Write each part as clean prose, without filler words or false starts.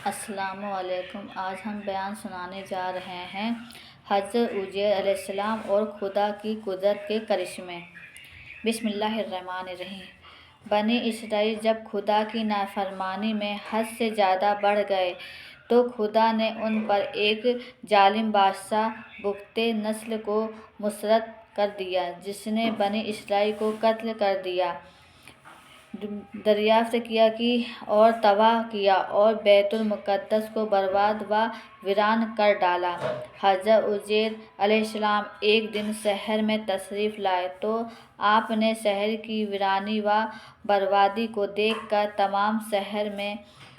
السلام علیکم۔ آج ہم بیان سنانے جا رہے ہیں حضرت عزیر علیہ السلام اور خدا کی قدرت کے کرشمے۔ بسم اللہ الرحمن الرحیم۔ بنی اسرائیل جب خدا کی نافرمانی میں حد سے زیادہ بڑھ گئے تو خدا نے ان پر ایک ظالم بادشاہ بخت نصر کو مسلط کر دیا، جس نے بنی اسرائیل کو قتل کر دیا، دریافت کیا اور تباہ کیا اور بیت المقدس کو برباد و ویران کر ڈالا۔ حضرت عزیر علیہ السلام ایک دن شہر میں تشریف لائے تو آپ نے شہر کی ویرانی و بربادی کو دیکھ کر تمام شہر میں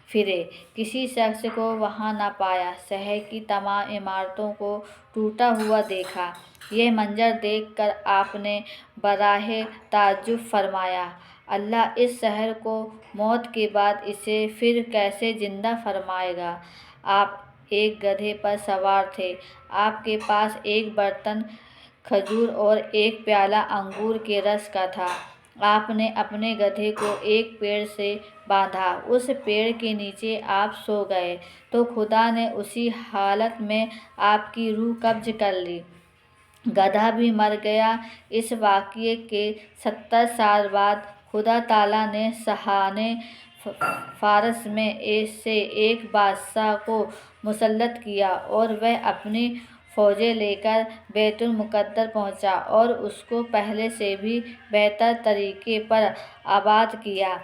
پھرے، کسی شخص کو وہاں نہ پایا۔ شہر کی تمام عمارتوں کو ٹوٹا ہوا دیکھا۔ یہ منظر دیکھ کر آپ نے براہ تعجب فرمایا، اللہ اس شہر کو موت کے بعد اسے پھر کیسے زندہ فرمائے گا؟ آپ ایک گدھے پر سوار تھے، آپ کے پاس ایک برتن کھجور اور ایک پیالہ انگور کے رس کا تھا۔ آپ نے اپنے گدھے کو ایک پیڑ سے باندھا، اس پیڑ کے نیچے آپ سو گئے تو خدا نے اسی حالت میں آپ کی روح قبض کر لی۔ گدھا بھی مر گیا۔ اس واقعے کے 70 سال بعد خدا تعالیٰ نے شاہانِ فارس میں سے ایک بادشاہ کو مسلط کیا اور وہ اپنی فوجیں لے کر بیت المقدس پہنچا اور اس کو پہلے سے بھی بہتر طریقے پر آباد کیا۔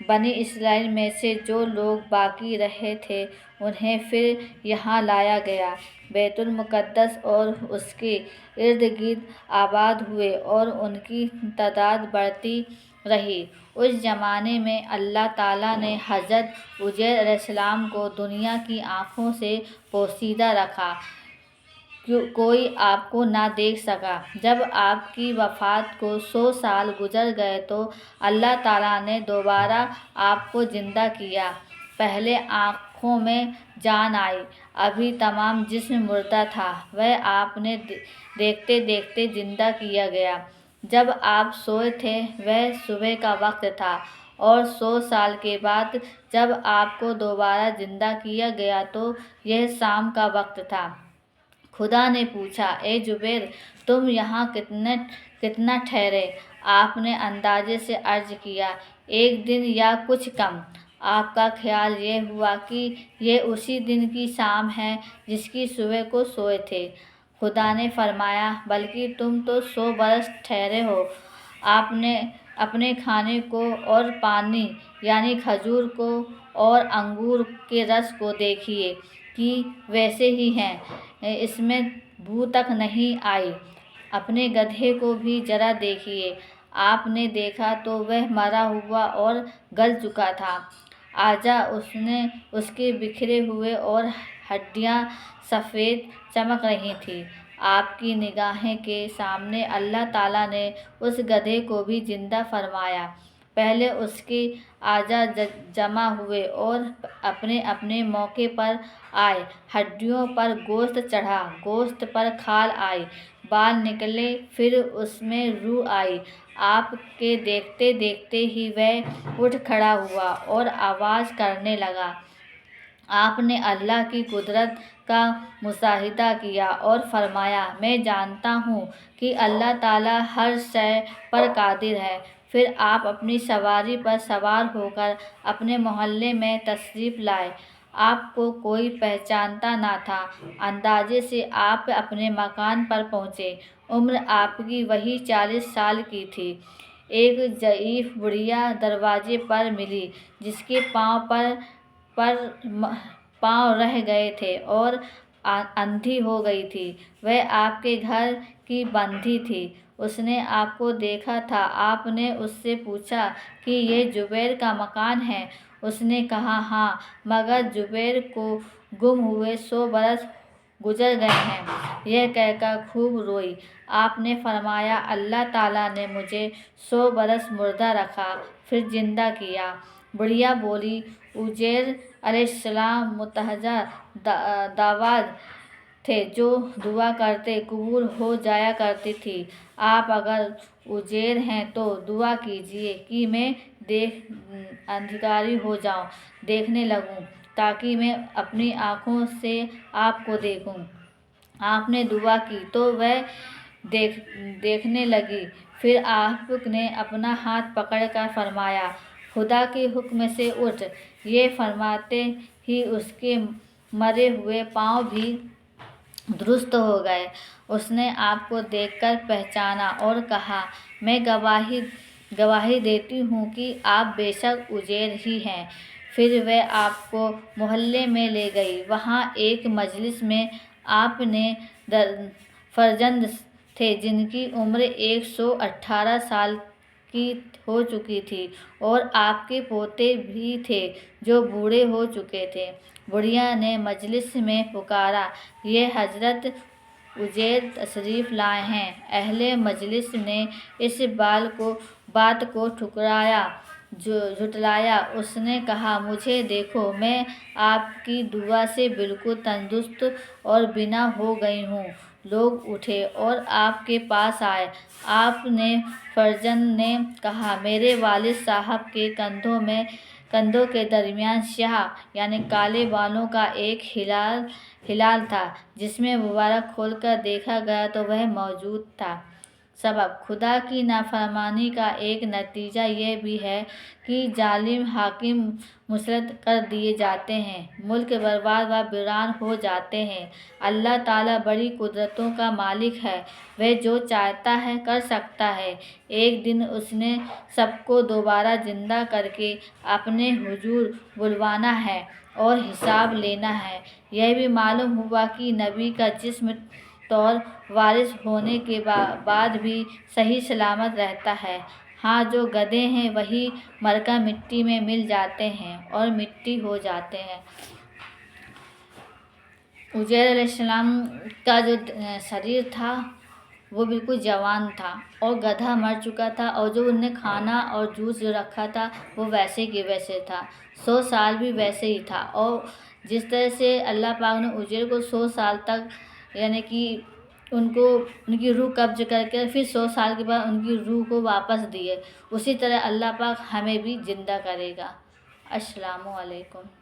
بنی اسرائیل میں سے جو لوگ باقی رہے تھے انہیں پھر یہاں لایا گیا، بیت المقدس اور اس کے ارد گرد آباد ہوئے اور ان کی تعداد بڑھتی رہی۔ اس زمانے میں اللہ تعالیٰ نے حضرت عزیر علیہ السلام کو دنیا کی آنکھوں سے پوشیدہ رکھا، کوئی آپ کو نہ دیکھ سکا۔ جب آپ کی وفات کو 100 سال گزر گئے تو اللہ تعالیٰ نے دوبارہ آپ کو زندہ کیا۔ پہلے آنکھوں میں جان آئی، ابھی تمام جسم مردہ تھا، وہ آپ نے دیکھتے دیکھتے زندہ کیا گیا۔ جب آپ سوئے تھے وہ صبح کا وقت تھا اور 100 سال کے بعد جب آپ کو دوبارہ زندہ کیا گیا تو یہ شام کا وقت تھا۔ خدا نے پوچھا، اے عزیر، تم یہاں کتنا ٹھہرے؟ آپ نے اندازے سے عرض کیا، 1 دن یا کچھ کم۔ آپ کا خیال یہ ہوا کہ یہ اسی دن کی شام ہے جس کی صبح کو سوئے تھے۔ خدا نے فرمایا، بلکہ تم تو 100 برس ٹھہرے ہو۔ آپ نے اپنے کھانے کو اور پانی یعنی کھجور کو اور انگور کے رس کو دیکھیے کہ ویسے ہی ہیں، اس میں بو تک نہیں آئی۔ اپنے گدھے کو بھی ذرا دیکھیے۔ آپ نے دیکھا تو وہ مرا ہوا اور گل چکا تھا، اعضاء اس کے بکھرے ہوئے اور ہڈیاں سفید چمک رہی تھیں۔ آپ کی نگاہوں کے سامنے اللہ تعالیٰ نے اس گدھے کو بھی زندہ فرمایا۔ پہلے اس کے اعضاء جمع ہوئے اور اپنے اپنے موقع پر آئے، ہڈیوں پر گوشت چڑھا، گوشت پر کھال آئی، بال نکلے، پھر اس میں روح آئی۔ آپ کے دیکھتے دیکھتے ہی وہ اٹھ کھڑا ہوا اور آواز کرنے لگا۔ آپ نے اللہ کی قدرت کا مشاہدہ کیا اور فرمایا، میں جانتا ہوں کہ اللہ تعالیٰ ہر شے پر قادر ہے۔ پھر آپ اپنی سواری پر سوار ہو کر اپنے محلے میں تشریف لائے۔ آپ کو کوئی پہچانتا نہ تھا۔ اندازے سے آپ اپنے مکان پر پہنچے۔ عمر آپ کی وہی 40 سال کی تھی۔ ایک ضعیف بڑھیا دروازے پر ملی جس کے پاؤں رہ گئے تھے اور اندھی ہو گئی تھی۔ وہ آپ کے گھر کی بندی تھی۔ اس نے آپ کو دیکھا تھا۔ آپ نے اس سے پوچھا کہ یہ زبیر کا مکان ہے؟ اس نے کہا، ہاں، مگر زبیر کو گم ہوئے 100 برس گزر گئے ہیں۔ یہ کہہ کر خوب روئی۔ آپ نے فرمایا، اللہ تعالیٰ نے مجھے 100 برس مردہ رکھا، پھر زندہ کیا۔ بڑھیا بولی، عزیر علیہ السلام متحجر دعوت تھے، جو دعا کرتے قبول ہو جایا کرتی تھی۔ آپ اگر عزیر ہیں تو دعا کیجیے کہ میں اندھیرا ہو جاؤں، دیکھنے لگوں، تاکہ میں اپنی آنکھوں سے آپ کو دیکھوں۔ آپ نے دعا کی تو وہ دیکھنے لگی۔ پھر آپ نے اپنا ہاتھ پکڑ کر فرمایا، خدا کے حکم سے اٹھ۔ یہ فرماتے ہی اس کے مرے ہوئے پاؤں بھی درست ہو گئے۔ اس نے آپ کو دیکھ کر پہچانا اور کہا، میں گواہی دیتی ہوں کہ آپ بے شک عزیر ہی ہیں۔ پھر وہ آپ کو محلے میں لے گئی۔ وہاں ایک مجلس میں آپ نے فرزند تھے جن کی عمر 118 سال کی ہو چکی تھی، اور آپ کے پوتے بھی تھے جو بوڑھے ہو چکے تھے۔ بڑھیا نے مجلس میں پکارا، یہ حضرت عزیر تشریف لائے ہیں۔ اہل مجلس نے اس بات کو جھٹلایا۔ اس نے کہا، مجھے دیکھو، میں آپ کی دعا سے بالکل تندرست اور بنا ہو گئی ہوں۔ لوگ اٹھے اور آپ کے پاس آئے۔ آپ نے فرزند نے کہا، میرے والد صاحب کے کندھوں کے درمیان سیاہ یعنی کالے بالوں کا ایک ہلال تھا، جس میں مبارک کھول کر دیکھا گیا تو وہ موجود تھا۔ سبب: خدا کی نافرمانی کا ایک نتیجہ یہ بھی ہے کہ ظالم حاکم مسلط کر دیے جاتے ہیں، ملک برباد و ویران ہو جاتے ہیں۔ اللہ تعالیٰ بڑی قدرتوں کا مالک ہے، وہ جو چاہتا ہے کر سکتا ہے۔ ایک دن اس نے سب کو دوبارہ زندہ کر کے اپنے حضور بلوانا ہے اور حساب لینا ہے۔ یہ بھی معلوم ہوا کہ نبی کا جسم طور وارث ہونے کے بعد بھی صحیح سلامت رہتا ہے۔ ہاں، جو گدھے ہیں وہی مر کر مٹی میں مل جاتے ہیں اور مٹی ہو جاتے ہیں۔ عزیر علیہ السلام کا جو شریر تھا وہ بالکل جوان تھا، اور گدھا مر چکا تھا، اور جو انہیں کھانا اور جوس جو رکھا تھا وہ ویسے کے ویسے تھا۔ 100 سال بھی ویسے ہی تھا، اور جس طرح سے اللہ پاک نے عزیر کو 100 سال تک یعنی کہ ان کی روح قبض کر کے پھر 100 سال کے بعد ان کی روح کو واپس دیے، اسی طرح اللہ پاک ہمیں بھی زندہ کرے گا۔ السلام علیکم۔